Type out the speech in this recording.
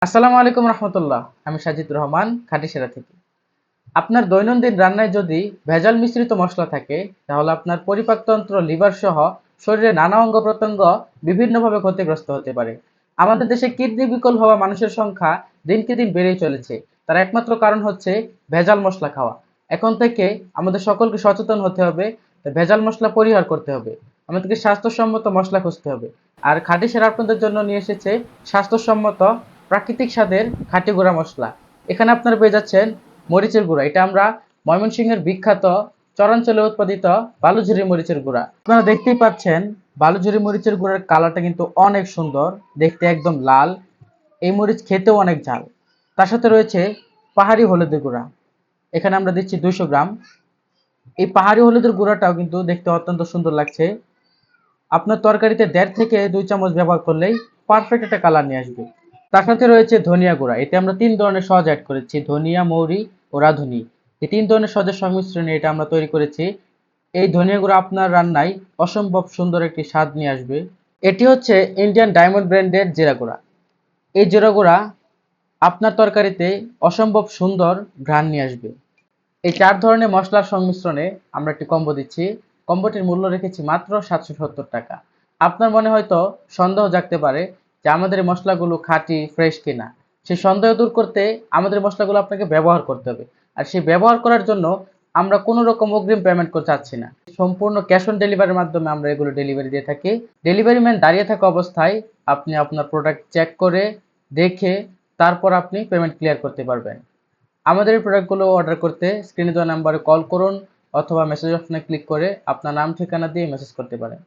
আসসালামু আলাইকুম রহমতুল্লাহ। আমি সাজিদুর রহমান, খাটিসেরা থেকে। আপনার দৈনন্দিন রান্নায় যদি ভেজাল মিশ্রিত মশলা থাকে, তাহলে আপনার পরিপাকতন্ত্র, লিভার সহ শরীরের নানা অঙ্গ প্রত্যঙ্গ বিভিন্নভাবে ক্ষতিগ্রস্ত হতে পারে। আমাদের দেশে কিডনি বিকল হওয়া মানুষের সংখ্যা দিনকে দিন বেড়েই চলেছে। তার একমাত্র কারণ হচ্ছে ভেজাল মশলা খাওয়া। এখন থেকে আমাদের সকলকে সচেতন হতে হবে, ভেজাল মশলা পরিহার করতে হবে। আমাদেরকে স্বাস্থ্যসম্মত মশলা খুঁজতে হবে। আর খাঁটি আপনাদের জন্য নিয়ে এসেছে স্বাস্থ্যসম্মত প্রাকৃতিক স্বাদের খাঁটি গুঁড়া মশলা। এখানে আপনারা পেয়ে যাচ্ছেন মরিচের গুঁড়া। এটা আমরা ময়মনসিংহের বিখ্যাত চরাঞ্চলে উৎপাদিত বালুঝুরি মরিচের গুঁড়া। আপনারা দেখতেই পাচ্ছেন বালুঝুরি মরিচের গুঁড়ার কালারটা কিন্তু অনেক সুন্দর, দেখতে একদম লাল। এই মরিচ খেতেও অনেক ঝাল। তার সাথে রয়েছে পাহাড়ি হলুদের গুঁড়া। এখানে আমরা দিচ্ছি 200 গ্রাম। এই পাহাড়ি হলুদের গুঁড়াটাও কিন্তু দেখতে অত্যন্ত সুন্দর লাগছে। আপনার তরকারিতে 1.5 থেকে 2 চামচ ব্যবহার করলেই পারফেক্ট একটা কালার নিয়ে আসবে। তার সাথে রয়েছে ধনিয়া গুঁড়া। এতে আমরা 3 ধরনের সস অ্যাড করেছি, ধনিয়া, মৌরি ও রাঁধুনি। এই 3 ধরনের সসের সংমিশ্রণে এটা আমরা তৈরি করেছি। এই ধনিয়া গুঁড়া আপনার রান্নায় অসম্ভব সুন্দর একটি স্বাদ নিয়ে আসবে। এটি হচ্ছে ইন্ডিয়ান ডায়মন্ড ব্র্যান্ডের জিরা গুঁড়া। এই জিরা গুঁড়া আপনার তরকারিতে অসম্ভব সুন্দর ঘ্রাণ নিয়ে আসবে। এই 4 ধরনের মসলার সংমিশ্রণে আমরা একটি কম্বো দিচ্ছি। কম্বোটির মূল্য রেখেছি মাত্র 770 টাকা। আপনার মনে হয়তো সন্দেহ জাগতে পারে যে আমাদের এই মসলাগুলো খাঁটি ফ্রেশ কিনা। সেই সন্দেহ দূর করতে আমাদের মসলাগুলো আপনাকে ব্যবহার করতে হবে। আর সেই ব্যবহার করার জন্য আমরা কোনো রকম অগ্রিম পেমেন্ট করতে চাচ্ছি না। সম্পূর্ণ ক্যাশ অন ডেলিভারির মাধ্যমে আমরা এগুলো ডেলিভারি দিয়ে থাকি। ডেলিভারি ম্যান দাঁড়িয়ে থাকা অবস্থায় আপনি আপনার প্রোডাক্ট চেক করে দেখে তারপর আপনি পেমেন্ট ক্লিয়ার করতে পারবেন। আমাদের এই প্রোডাক্টগুলো অর্ডার করতে স্ক্রিনে দেওয়া নাম্বারে কল করুন অথবা মেসেজ অপশনে ক্লিক করে আপনার নাম ঠিকানা দিয়ে মেসেজ করতে পারেন।